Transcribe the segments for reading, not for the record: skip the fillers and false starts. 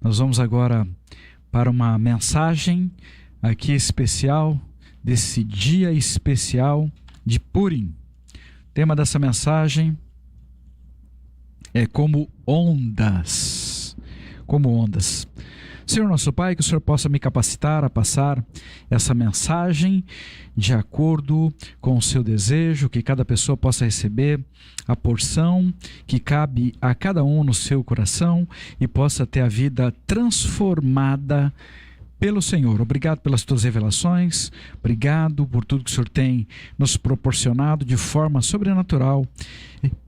Nós vamos agora para uma mensagem aqui especial, desse dia especial de Purim. O tema dessa mensagem é como ondas. Como ondas. Senhor nosso Pai, que o Senhor possa me capacitar a passar essa mensagem de acordo com o seu desejo, que cada pessoa possa receber a porção que cabe a cada um no seu coração e possa ter a vida transformada pelo Senhor. Obrigado pelas tuas revelações, obrigado por tudo que o Senhor tem nos proporcionado de forma sobrenatural.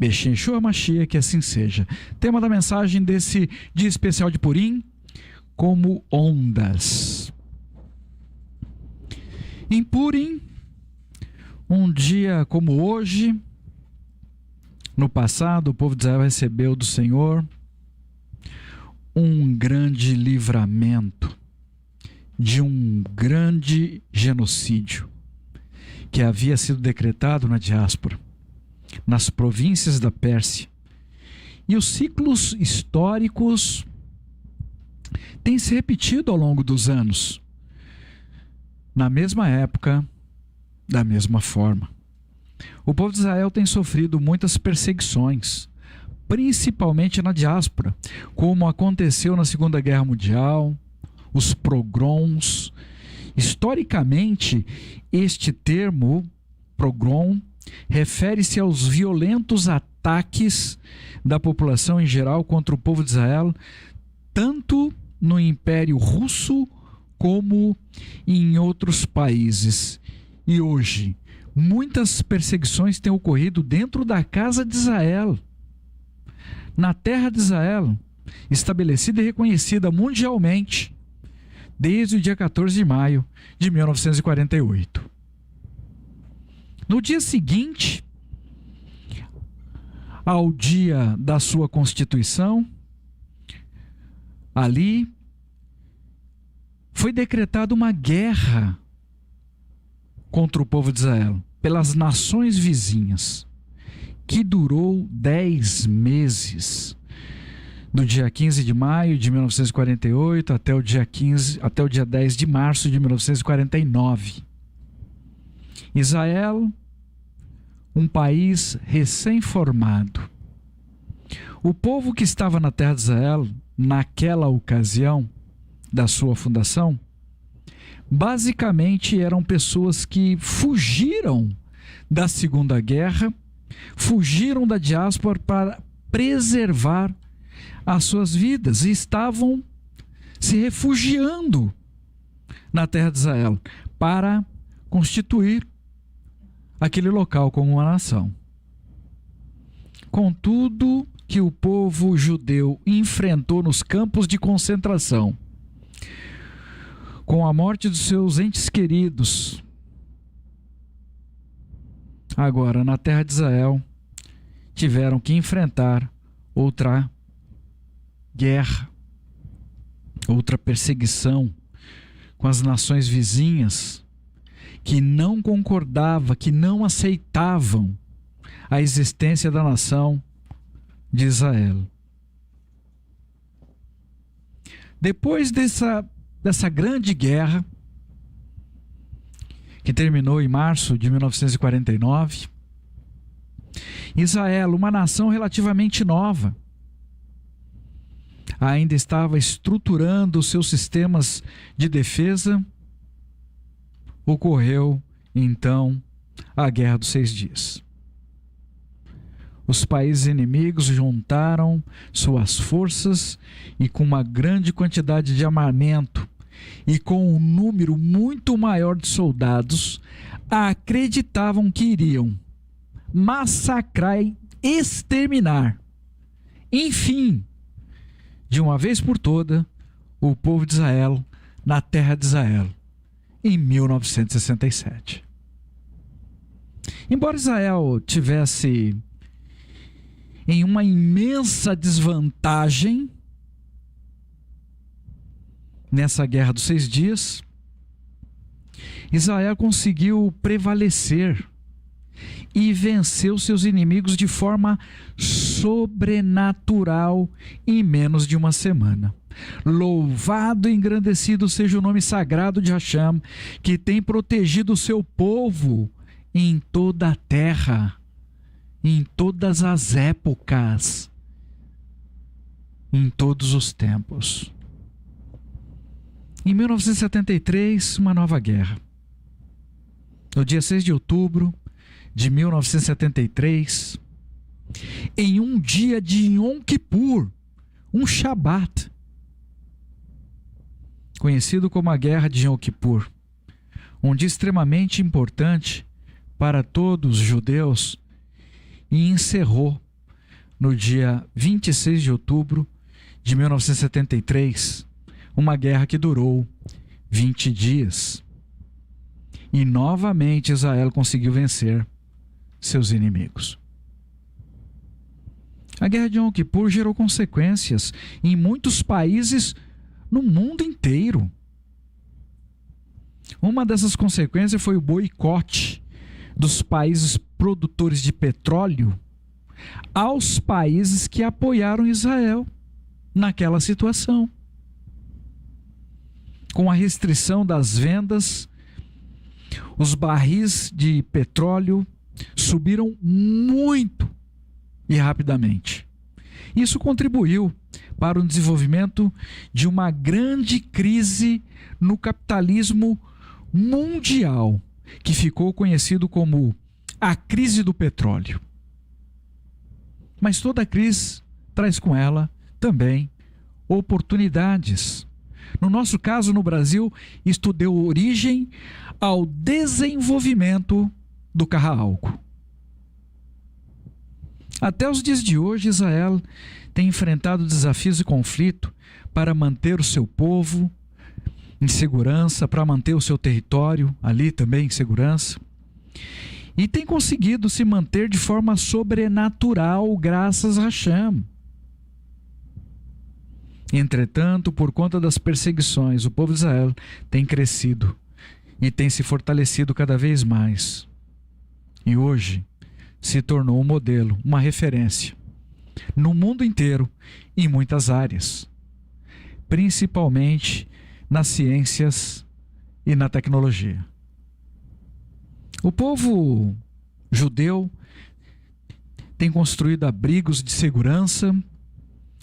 Yeshua Mashiach, que assim seja. Tema da mensagem desse dia especial de Purim: como ondas. Em Purim, um dia como hoje, no passado, o povo de Israel recebeu do Senhor um grande livramento de um grande genocídio que havia sido decretado na diáspora, nas províncias da Pérsia. E os ciclos históricos têm se repetido ao longo dos anos, na mesma época, da mesma forma. O povo de Israel tem sofrido muitas perseguições, principalmente na diáspora, como aconteceu na Segunda Guerra Mundial, os pogroms. Historicamente, este termo, pogrom, refere-se aos violentos ataques da população em geral contra o povo de Israel, tanto no Império Russo como em outros países. E hoje, muitas perseguições têm ocorrido dentro da casa de Israel, na terra de Israel, estabelecida e reconhecida mundialmente desde o dia 14 de maio de 1948. No dia seguinte ao dia da sua Constituição, ali foi decretada uma guerra contra o povo de Israel pelas nações vizinhas, que durou 10 meses, do dia 15 de maio de 1948 até o dia 10 de março de 1949. Israel, um país recém-formado. O povo que estava na terra de Israel naquela ocasião da sua fundação, basicamente eram pessoas que fugiram da Segunda Guerra, fugiram da diáspora para preservar as suas vidas e estavam se refugiando na terra de Israel para constituir aquele local como uma nação. Contudo, que o povo judeu enfrentou nos campos de concentração, com a morte dos seus entes queridos, agora na terra de Israel tiveram que enfrentar outra guerra, outra perseguição com as nações vizinhas que não concordavam, que não aceitavam a existência da nação de Israel. Depois dessa grande guerra, que terminou em março de 1949, Israel, uma nação relativamente nova, ainda estava estruturando os seus sistemas de defesa. Ocorreu, então, a Guerra dos 6 Dias. Os países inimigos juntaram suas forças e, com uma grande quantidade de armamento e com um número muito maior de soldados, acreditavam que iriam massacrar e exterminar, enfim, de uma vez por toda, o povo de Israel na terra de Israel, em 1967. Embora Israel tivesse em uma imensa desvantagem nessa Guerra dos 6 Dias, Israel conseguiu prevalecer e venceu seus inimigos de forma sobrenatural em menos de uma semana. Louvado e engrandecido seja o nome sagrado de Hashem, que tem protegido o seu povo em toda a terra, em todas as épocas, em todos os tempos. Em 1973, uma nova guerra. No dia 6 de outubro de 1973, em um dia de Yom Kippur, um Shabat, conhecido como a Guerra de Yom Kippur, um dia extremamente importante para todos os judeus, e encerrou no dia 26 de outubro de 1973, uma guerra que durou 20 dias. E novamente Israel conseguiu vencer seus inimigos. A guerra de Yom Kippur gerou consequências em muitos países no mundo inteiro. Uma dessas consequências foi o boicote dos países produtores de petróleo aos países que apoiaram Israel naquela situação. Com a restrição das vendas, os barris de petróleo subiram muito e rapidamente. Isso contribuiu para o desenvolvimento de uma grande crise no capitalismo mundial, que ficou conhecido como a crise do petróleo. Mas toda crise traz com ela também oportunidades. No nosso caso, no Brasil, isto deu origem ao desenvolvimento do carro a álcool. Até os dias de hoje, Israel tem enfrentado desafios e conflito para manter o seu povo em segurança, para manter o seu território ali também em segurança. E tem conseguido se manter de forma sobrenatural, graças a Hashem. Entretanto, por conta das perseguições, o povo de Israel tem crescido e tem se fortalecido cada vez mais. E hoje se tornou um modelo, uma referência no mundo inteiro, em muitas áreas, principalmente nas ciências e na tecnologia. O povo judeu tem construído abrigos de segurança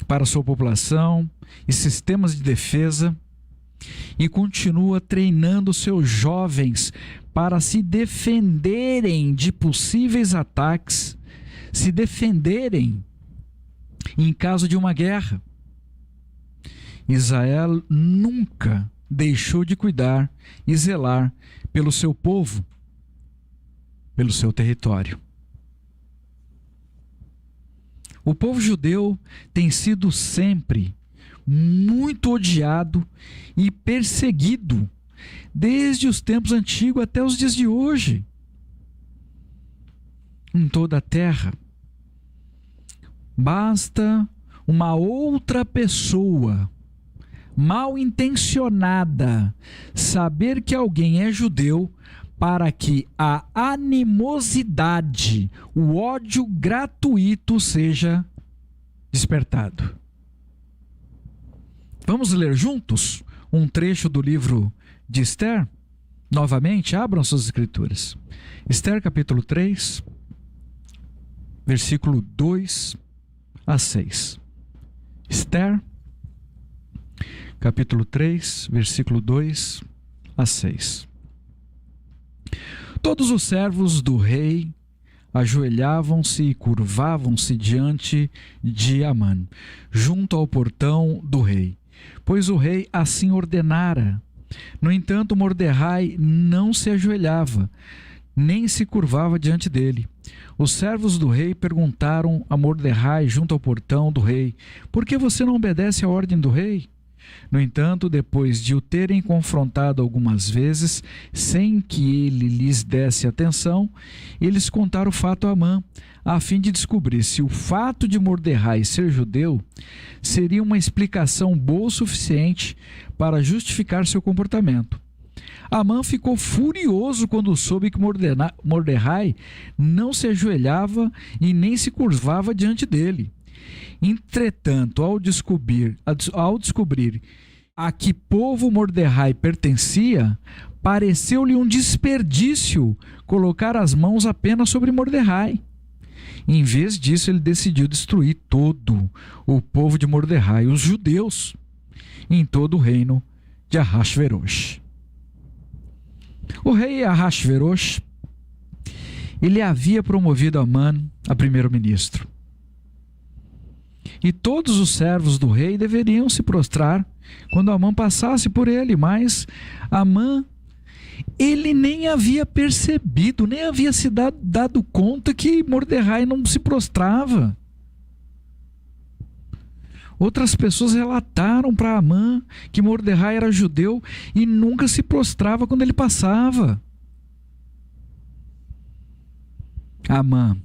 para a sua população e sistemas de defesa, e continua treinando seus jovens para se defenderem de possíveis ataques, se defenderem em caso de uma guerra. Israel nunca deixou de cuidar e zelar pelo seu povo, pelo seu território. O povo judeu tem sido sempre muito odiado e perseguido, desde os tempos antigos até os dias de hoje. Em toda a terra, basta uma outra pessoa mal intencionada saber que alguém é judeu para que a animosidade, o ódio gratuito seja despertado. Vamos ler juntos um trecho do livro de Esther? Novamente, abram suas escrituras. Esther capítulo 3, versículo 2 a 6. Esther capítulo 3, versículo 2 a 6. Todos os servos do rei ajoelhavam-se e curvavam-se diante de Amã, junto ao portão do rei, pois o rei assim ordenara. No entanto, Mordecai não se ajoelhava, nem se curvava diante dele. Os servos do rei perguntaram a Mordecai junto ao portão do rei: por que você não obedece à ordem do rei? No entanto, depois de o terem confrontado algumas vezes, sem que ele lhes desse atenção, eles contaram o fato a Amã, a fim de descobrir se o fato de Mordecai ser judeu seria uma explicação boa o suficiente para justificar seu comportamento. Amã ficou furioso quando soube que Mordecai não se ajoelhava e nem se curvava diante dele. Entretanto, ao descobrir a que povo Mordecai pertencia, pareceu-lhe um desperdício colocar as mãos apenas sobre Mordecai. Em vez disso, ele decidiu destruir todo o povo de Mordecai, os judeus, em todo o reino de Ahasverosh. O rei Ahasverosh, ele havia promovido Amã a primeiro-ministro. E todos os servos do rei deveriam se prostrar quando Amã passasse por ele, mas Amã, ele nem havia percebido, nem havia se dado conta que Mordecai não se prostrava. Outras pessoas relataram para Amã que Mordecai era judeu e nunca se prostrava quando ele passava. Amã,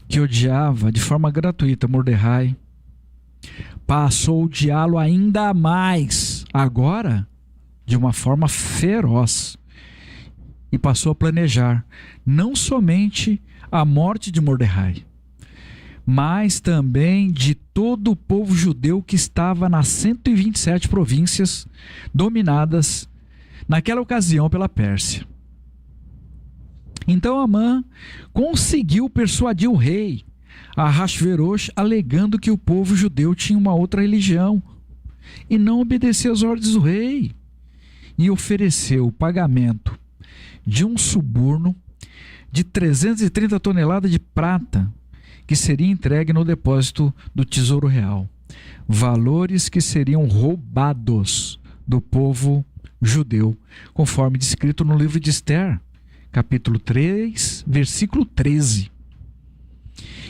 que odiava de forma gratuita Mordecai, passou a odiá-lo ainda mais, agora de uma forma feroz, e passou a planejar não somente a morte de Mordecai, mas também de todo o povo judeu que estava nas 127 províncias dominadas naquela ocasião pela Pérsia. Então Amã conseguiu persuadir o rei Ahasverosh, alegando que o povo judeu tinha uma outra religião e não obedecia às ordens do rei, e ofereceu o pagamento de um suborno de 330 toneladas de prata, que seria entregue no depósito do Tesouro Real. Valores que seriam roubados do povo judeu, conforme descrito no livro de Esther, capítulo 3, versículo 13.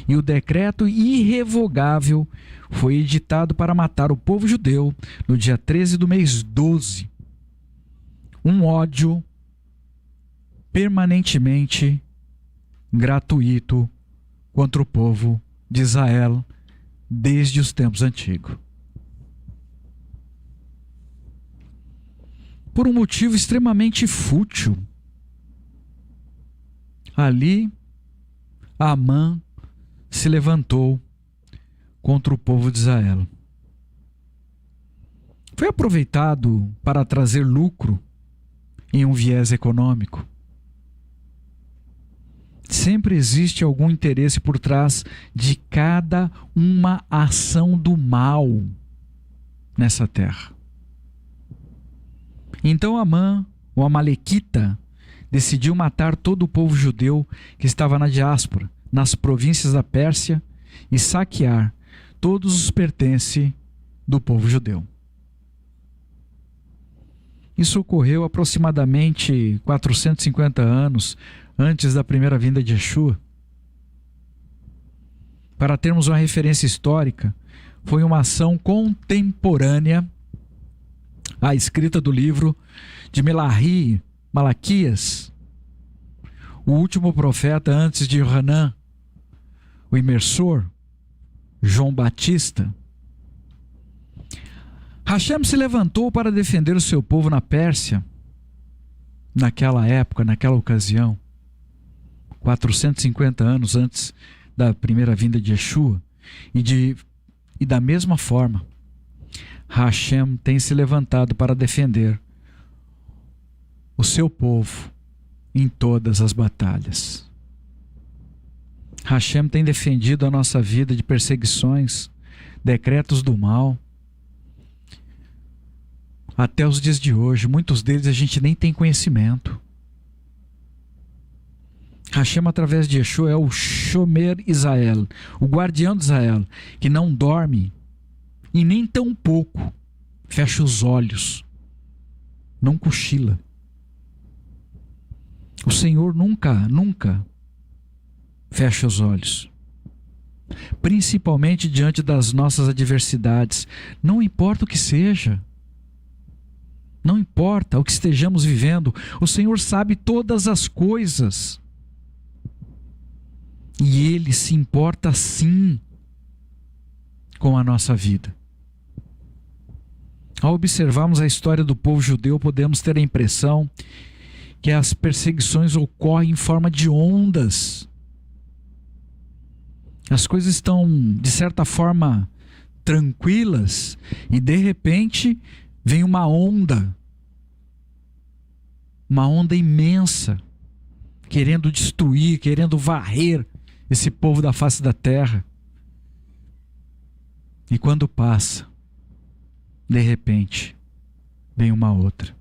E o decreto irrevogável foi editado para matar o povo judeu no dia 13 do mês 12. Um ódio permanentemente gratuito contra o povo de Israel desde os tempos antigos. Por um motivo extremamente fútil, ali Amã se levantou contra o povo de Israel. Foi aproveitado para trazer lucro em um viés econômico. Sempre existe algum interesse por trás de cada uma ação do mal nessa terra. Então Amã, o amalequita, decidiu matar todo o povo judeu que estava na diáspora, nas províncias da Pérsia, e saquear todos os pertences do povo judeu. Isso ocorreu aproximadamente 450 anos antes da primeira vinda de Yeshua. Para termos uma referência histórica, foi uma ação contemporânea à escrita do livro de Malaquias, o último profeta antes de Yohanan, o imersor, João Batista. Hashem se levantou para defender o seu povo na Pérsia, naquela época, naquela ocasião, 450 anos antes da primeira vinda de Yeshua, e da mesma forma, Hashem tem se levantado para defender o seu povo em todas as batalhas. Hashem tem defendido a nossa vida de perseguições, decretos do mal. Até os dias de hoje, muitos deles a gente nem tem conhecimento. Hashem, através de Yeshua, é o Shomer Israel, o guardião de Israel, que não dorme e nem tão pouco fecha os olhos, não cochila. O Senhor nunca fecha os olhos, principalmente diante das nossas adversidades. Não importa o que seja, não importa o que estejamos vivendo, o Senhor sabe todas as coisas. E Ele se importa sim com a nossa vida. Ao observarmos a história do povo judeu, podemos ter a impressão que as perseguições ocorrem em forma de ondas. As coisas estão, de certa forma, tranquilas e de repente vem uma onda imensa, querendo destruir, querendo varrer esse povo da face da terra. E quando passa, de repente, vem uma outra.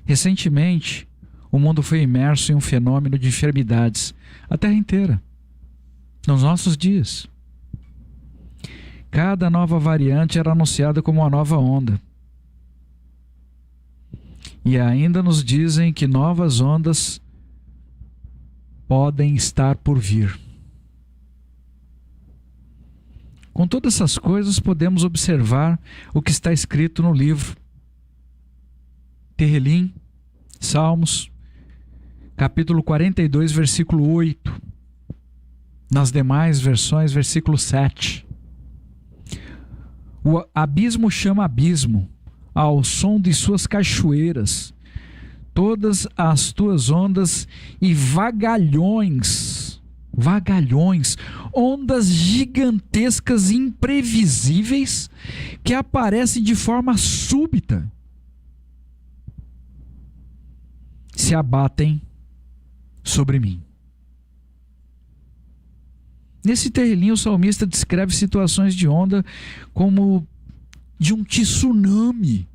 Recentemente, o mundo foi imerso em um fenômeno de enfermidades, a terra inteira, nos nossos dias. Cada nova variante era anunciada como uma nova onda. E ainda nos dizem que novas ondas podem estar por vir. Com todas essas coisas, podemos observar o que está escrito no livro Tehillim, Salmos, capítulo 42, versículo 8. Nas demais versões, versículo 7. O abismo chama abismo, ao som de suas cachoeiras, todas as tuas ondas e vagalhões, ondas gigantescas e imprevisíveis que aparecem de forma súbita, se abatem sobre mim. Nesse Tehillim, o salmista descreve situações de onda como de um tsunami.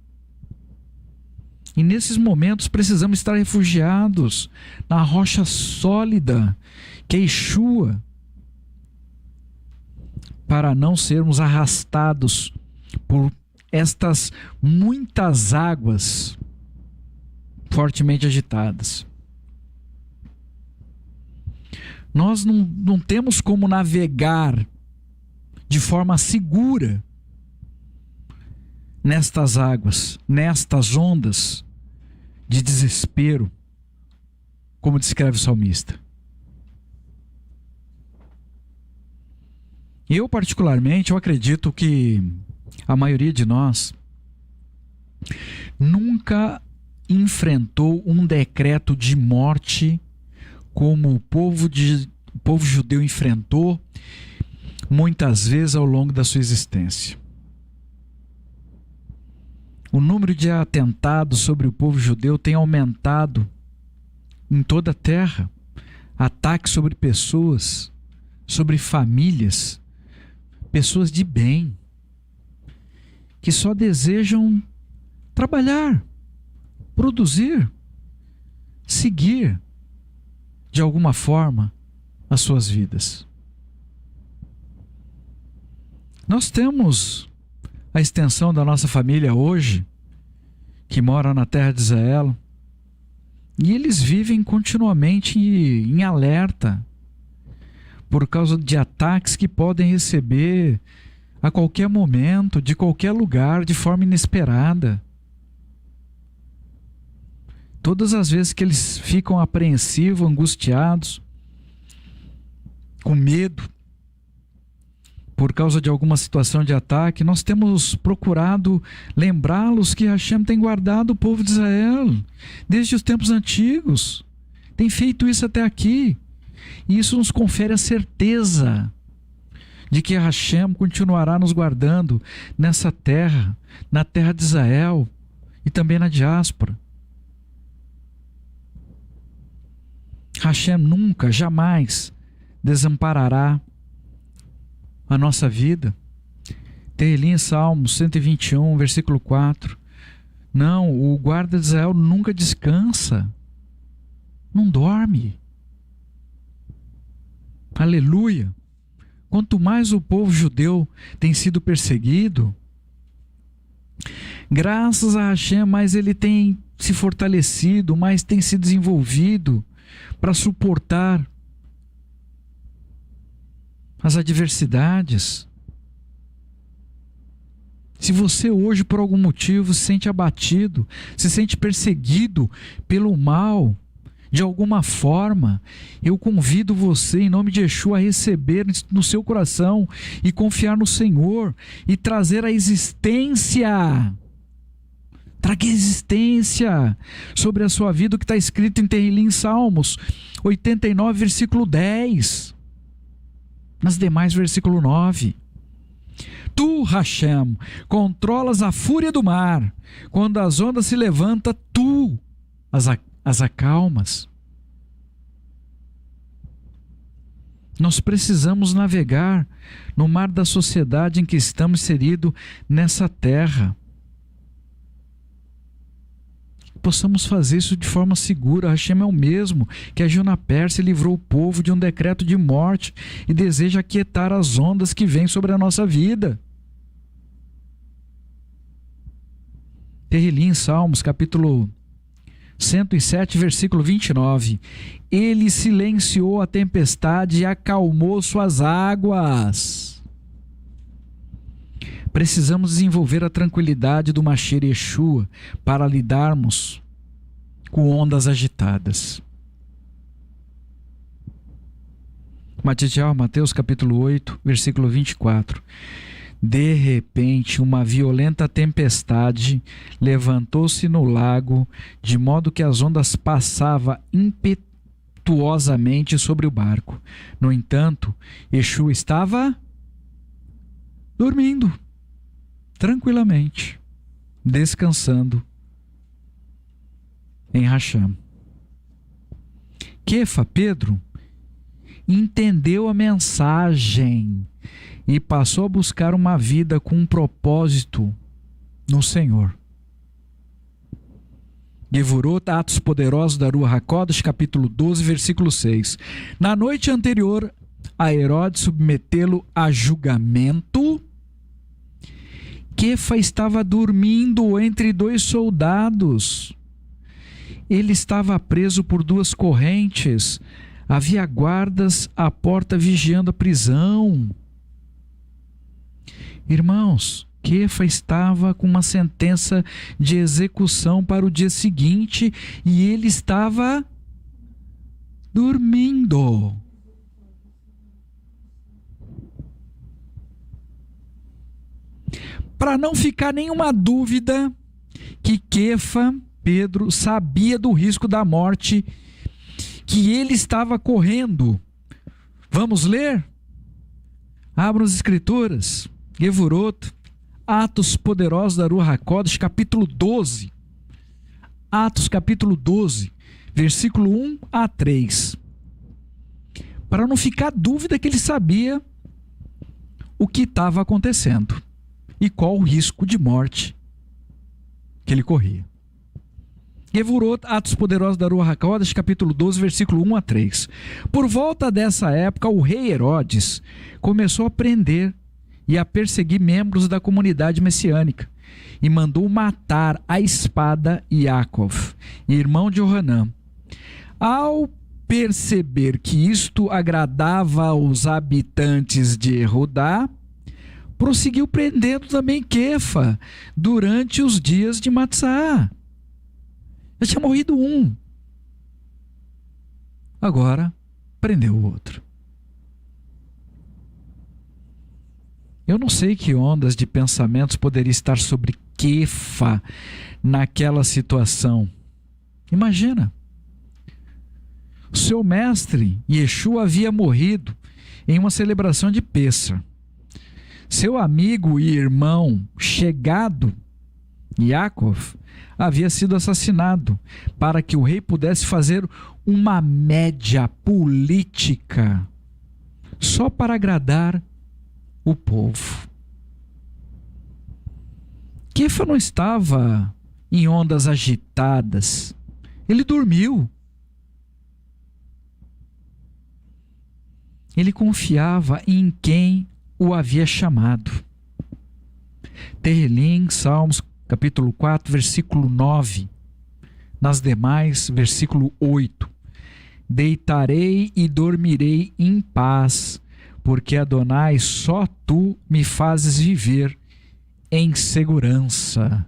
E nesses momentos precisamos estar refugiados na rocha sólida, que é Yeshua, para não sermos arrastados por estas muitas águas fortemente agitadas. Nós não temos como navegar de forma segura nestas águas, nestas ondas de desespero, como descreve o salmista. Eu, particularmente, eu acredito que a maioria de nós nunca enfrentou um decreto de morte como o povo judeu enfrentou muitas vezes ao longo da sua existência. O número de atentados sobre o povo judeu tem aumentado em toda a terra. Ataques sobre pessoas, sobre famílias, pessoas de bem, que só desejam trabalhar, produzir, seguir, de alguma forma, as suas vidas. Nós temos a extensão da nossa família hoje, que mora na terra de Israel, e eles vivem continuamente em alerta por causa de ataques que podem receber a qualquer momento, de qualquer lugar, de forma inesperada. Todas as vezes que eles ficam apreensivos, angustiados, com medo, por causa de alguma situação de ataque, nós temos procurado lembrá-los que Hashem tem guardado o povo de Israel desde os tempos antigos. Tem feito isso até aqui. E isso nos confere a certeza de que Hashem continuará nos guardando nessa terra, na terra de Israel e também na diáspora. Hashem nunca, jamais desamparará a nossa vida. Tehillim, Salmo 121, versículo 4. Não, o guarda de Israel nunca descansa, não dorme. Aleluia! Quanto mais o povo judeu tem sido perseguido, graças a Hashem, mais ele tem se fortalecido, mais tem se desenvolvido para suportar as adversidades. Se você hoje, por algum motivo, se sente abatido, se sente perseguido pelo mal De alguma forma, eu convido você, em nome de Yeshua, a receber no seu coração e confiar no Senhor e trazer a existência. Traga existência sobre a sua vida, o que está escrito em Tehillim, Salmos 89, versículo 10. Nas demais, versículo 9. Tu, Hashem, controlas a fúria do mar. Quando as ondas se levantam, tu as acalmas. Nós precisamos navegar no mar da sociedade em que estamos inseridos nessa terra. Possamos fazer isso de forma segura. Hashem é o mesmo que agiu na Pérsia e livrou o povo de um decreto de morte e deseja aquietar as ondas que vêm sobre a nossa vida. Tehillim, Salmos, capítulo 107, versículo 29. Ele silenciou a tempestade e acalmou suas águas. Precisamos desenvolver a tranquilidade do Mashiach Yeshua para lidarmos com ondas agitadas. Mateus capítulo 8, versículo 24. De repente, uma violenta tempestade levantou-se no lago, de modo que as ondas passavam impetuosamente sobre o barco. No entanto, Yeshua estava dormindo tranquilamente, descansando em Hashem. Kefa, Pedro, entendeu a mensagem e passou a buscar uma vida com um propósito no Senhor. Gevurot, Atos Poderosos da Ruach HaKodesh, capítulo 12, versículo 6. Na noite anterior a Herodes submetê-lo a julgamento, Kefa estava dormindo entre dois soldados. Ele estava preso por duas correntes. Havia guardas à porta vigiando a prisão. Irmãos, Kefa estava com uma sentença de execução para o dia seguinte e ele estava dormindo. Para não ficar nenhuma dúvida que Kefa, Pedro, sabia do risco da morte que ele estava correndo. Vamos ler? Abram as Escrituras. Gevurot, Atos Poderosos da Ruach HaKodesh, capítulo 12. Atos, capítulo 12, versículo 1 a 3. Para não ficar dúvida que ele sabia o que estava acontecendo e qual o risco de morte que ele corria. Gevurot, Atos Poderosos da Ruach HaKodesh, capítulo 12, versículo 1 a 3. Por volta dessa época, o rei Herodes começou a prender e a perseguir membros da comunidade messiânica e mandou matar à espada Yaakov, irmão de Johanã. Ao perceber que isto agradava aos habitantes de Judá, prosseguiu prendendo também Kefa durante os dias de Matzah. Já tinha morrido um. Agora prendeu o outro. Eu não sei que ondas de pensamentos poderia estar sobre Kefa naquela situação. Imagina. O seu mestre, Yeshua, havia morrido em uma celebração de Pêssar. Seu amigo e irmão chegado, Yaakov, havia sido assassinado para que o rei pudesse fazer uma média política só para agradar o povo. Kefa não estava em ondas agitadas. Ele dormiu. Ele confiava em quem o havia chamado. Tehillim, Salmos, capítulo 4, versículo 9. Nas demais, versículo 8. Deitarei e dormirei em paz, porque Adonai, só tu me fazes viver em segurança.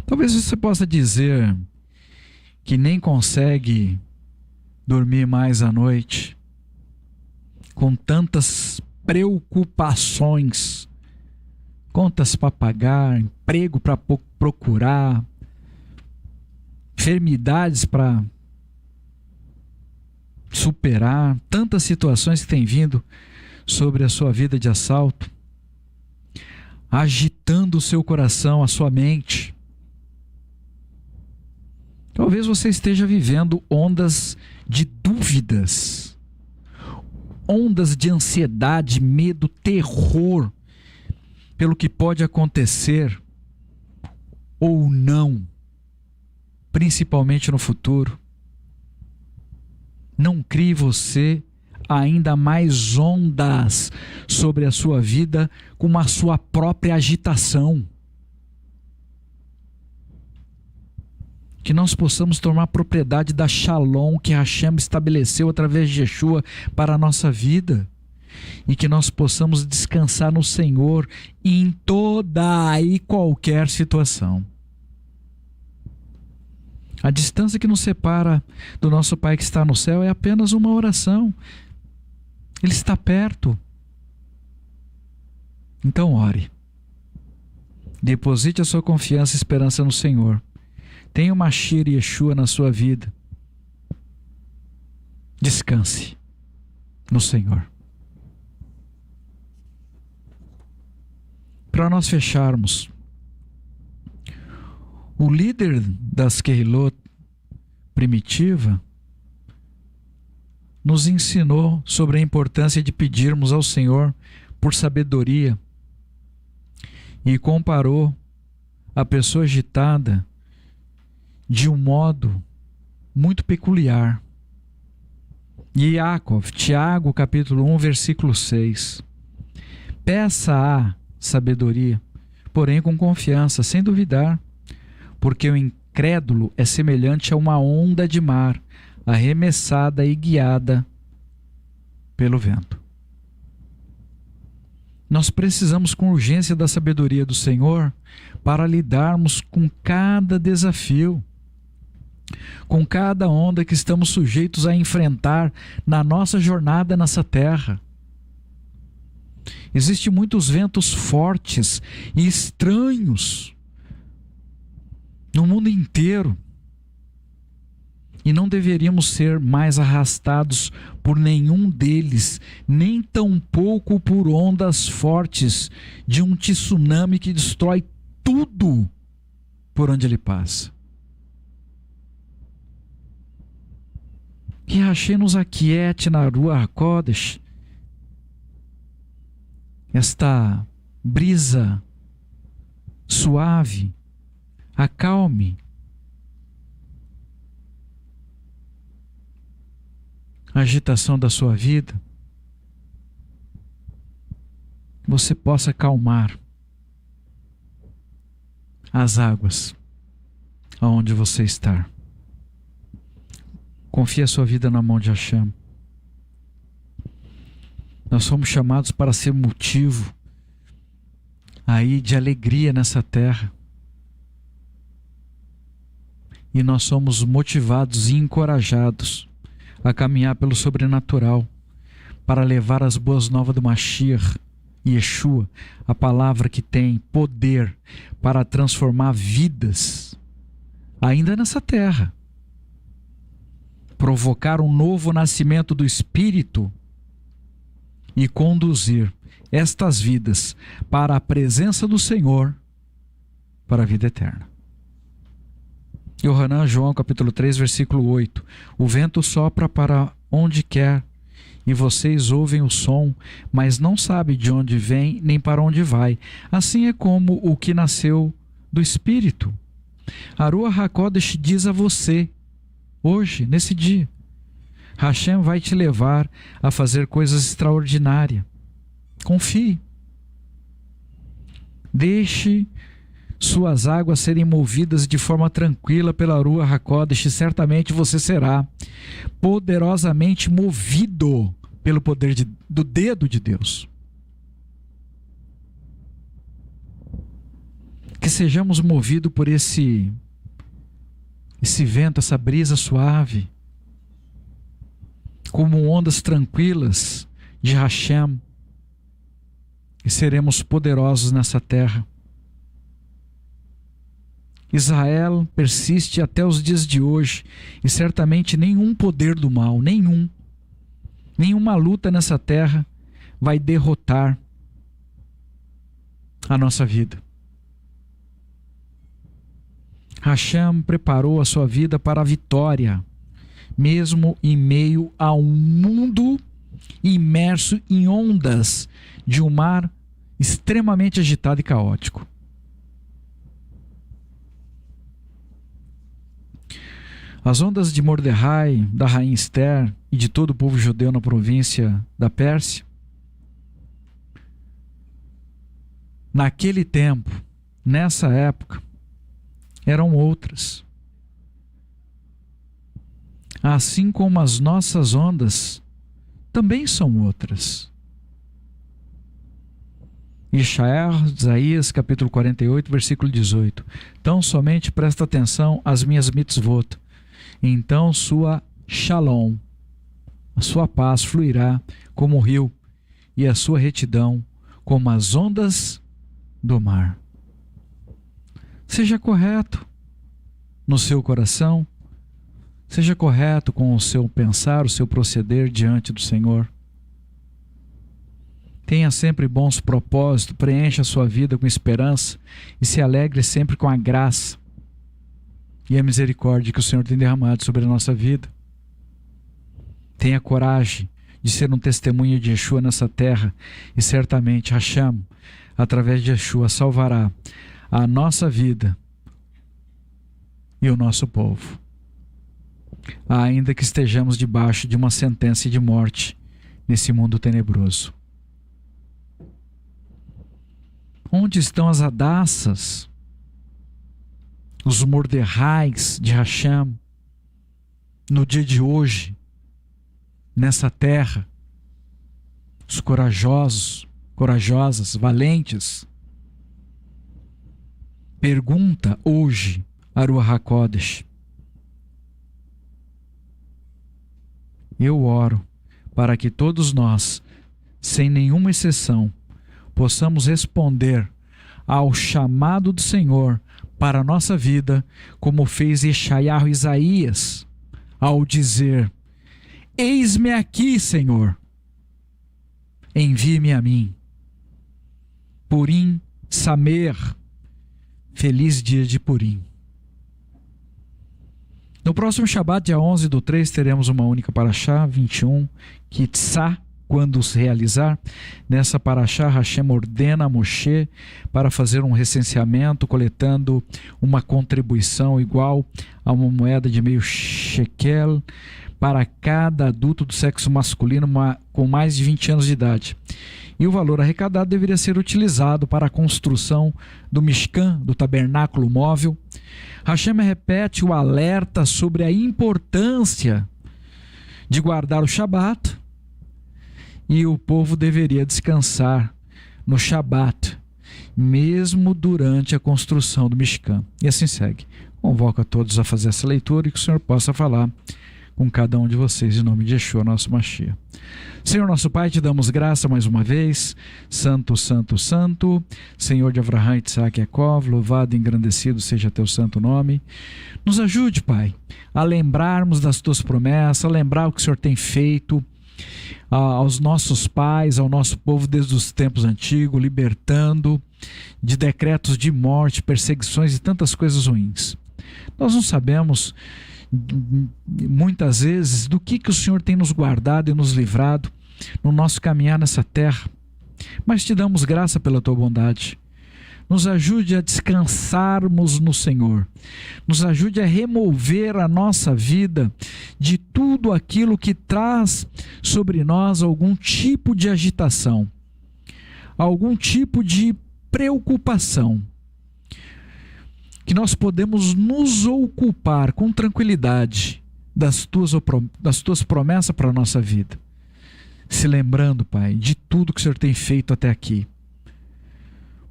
Talvez você possa dizer: que nem consegue dormir mais à noite, com tantas preocupações, contas para pagar, emprego para procurar, enfermidades para superar, tantas situações que têm vindo sobre a sua vida de assalto, agitando o seu coração, a sua mente. Talvez você esteja vivendo ondas de dúvidas, ondas de ansiedade, medo, terror pelo que pode acontecer ou não, principalmente no futuro. Não crie você ainda mais ondas sobre a sua vida com a sua própria agitação. Que nós possamos tomar propriedade da Shalom que Hashem estabeleceu através de Yeshua para a nossa vida. E que nós possamos descansar no Senhor em toda e qualquer situação. A distância que nos separa do nosso Pai que está no céu é apenas uma oração. Ele está perto. Então ore. Deposite a sua confiança e esperança no Senhor. Tenha o Mashiach Yeshua na sua vida. Descanse no Senhor. Para nós fecharmos, o líder das Kehilot primitiva nos ensinou sobre a importância de pedirmos ao Senhor por sabedoria e comparou a pessoa agitada de um modo muito peculiar. Yaakov, Tiago, capítulo 1, versículo 6. Peça a sabedoria, porém com confiança, sem duvidar, porque o incrédulo é semelhante a uma onda de mar, arremessada e guiada pelo vento. Nós precisamos com urgência da sabedoria do Senhor para lidarmos com cada desafio, com cada onda que estamos sujeitos a enfrentar na nossa jornada nessa terra. Existem muitos ventos fortes e estranhos no mundo inteiro. E não deveríamos ser mais arrastados por nenhum deles, nem tampouco por ondas fortes de um tsunami que destrói tudo por onde ele passa. Que Hashem nos aquiete na Ruach HaKodesh, esta brisa suave, acalme a agitação da sua vida, você possa acalmar as águas aonde você está. Confie a sua vida na mão de Hashem. Nós somos chamados para ser motivo aí de alegria nessa terra. E nós somos motivados e encorajados a caminhar pelo sobrenatural para levar as boas novas do Mashiach, Yeshua, a palavra que tem poder para transformar vidas ainda nessa terra, provocar um novo nascimento do Espírito e conduzir estas vidas para a presença do Senhor, para a vida eterna. Yohanan, João capítulo 3, versículo 8. O vento sopra para onde quer, e vocês ouvem o som, mas não sabem de onde vem, nem para onde vai. Assim é como o que nasceu do Espírito. A Ruach HaKodesh diz a você, hoje, nesse dia, Hashem vai te levar a fazer coisas extraordinárias. Confie. Deixe suas águas serem movidas de forma tranquila pela Ruach HaKodesh, e certamente você será poderosamente movido pelo poder do dedo de Deus. Que sejamos movidos por esse esse vento, essa brisa suave, como ondas tranquilas de Hashem, e seremos poderosos nessa terra. Israel persiste até os dias de hoje, e certamente nenhum poder do mal, nenhuma luta nessa terra vai derrotar a nossa vida. Hashem preparou a sua vida para a vitória, mesmo em meio a um mundo imerso em ondas de um mar extremamente agitado e caótico. As ondas de Mordecai, da rainha Esther e de todo o povo judeu na província da Pérsia, naquele tempo, nessa época, eram outras. Assim como as nossas ondas também são outras. Isaías capítulo 48, versículo 18. Então somente presta atenção às minhas mitzvot. Então sua shalom, a sua paz fluirá como o rio, e a sua retidão como as ondas do mar. Seja correto no seu coração, seja correto com o seu pensar, o seu proceder diante do Senhor. Tenha sempre bons propósitos, preencha a sua vida com esperança e se alegre sempre com a graça e a misericórdia que o Senhor tem derramado sobre a nossa vida. Tenha coragem de ser um testemunho de Yeshua nessa terra, e certamente Hashem, através de Yeshua, salvará a nossa vida e o nosso povo, ainda que estejamos debaixo de uma sentença de morte nesse mundo tenebroso. Onde estão as Hadassas, os Mordecais de Hashem, no dia de hoje, nessa terra? Os corajosos, corajosas, valentes? Pergunta hoje a Ruach HaKodesh. Eu oro para que todos nós, sem nenhuma exceção, possamos responder ao chamado do Senhor para a nossa vida, como fez Yeshayahu Isaías, ao dizer: eis-me aqui, Senhor, envie-me a mim. Purim Samer, feliz dia de Purim. No próximo Shabat, dia 11/3, teremos uma única paraxá, 21, Kitzá, quando se realizar. Nessa paraxá, Hashem ordena a Moshe para fazer um recenseamento, coletando uma contribuição igual a uma moeda de meio shekel para cada adulto do sexo masculino com mais de 20 anos de idade. E o valor arrecadado deveria ser utilizado para a construção do Mishkan, do tabernáculo móvel. Hashem repete o alerta sobre a importância de guardar o Shabat, e o povo deveria descansar no Shabat, mesmo durante a construção do Mishkan. E assim segue. Convoco a todos a fazer essa leitura e que o Senhor possa falar com cada um de vocês, em nome de Yeshua, nosso Mashiach. Senhor nosso Pai, te damos graça mais uma vez. Santo, santo, santo, Senhor de Avraham, Isaac e Jacov, louvado e engrandecido seja teu santo nome. Nos ajude, Pai, a lembrarmos das tuas promessas, a lembrar o que o Senhor tem feito aos nossos pais, ao nosso povo desde os tempos antigos, libertando de decretos de morte, perseguições e tantas coisas ruins. Nós não sabemos muitas vezes do que o Senhor tem nos guardado e nos livrado no nosso caminhar nessa terra, mas te damos graça pela tua bondade. Nos ajude a descansarmos no Senhor, nos ajude a remover a nossa vida de tudo aquilo que traz sobre nós algum tipo de agitação, algum tipo de preocupação, que nós podemos nos ocupar com tranquilidade das tuas promessas para a nossa vida, se lembrando, Pai, de tudo que o Senhor tem feito até aqui.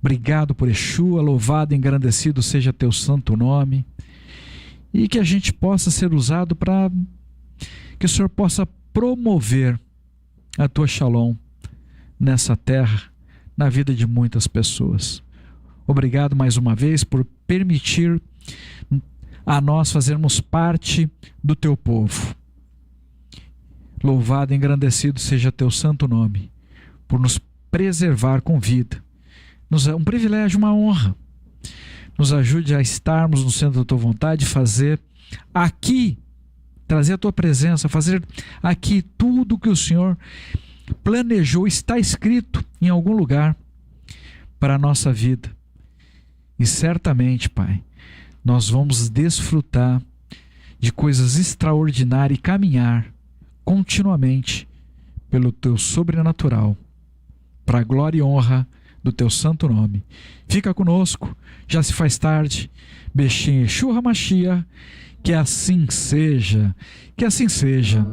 Obrigado por Yeshua, louvado e engrandecido seja teu santo nome, e que a gente possa ser usado para que o Senhor possa promover a tua Shalom nessa terra, na vida de muitas pessoas. Obrigado mais uma vez por permitir a nós fazermos parte do teu povo. Louvado e engrandecido seja teu santo nome, por nos preservar com vida. É um privilégio, uma honra. Nos ajude a estarmos no centro da tua vontade, fazer aqui, trazer a tua presença, fazer aqui tudo que o Senhor planejou, está escrito em algum lugar para a nossa vida. E certamente, Pai, nós vamos desfrutar de coisas extraordinárias e caminhar continuamente pelo teu sobrenatural, para a glória e honra do teu santo nome. Fica conosco, já se faz tarde. Beshem Yeshua HaMashiach, que assim seja, que assim seja.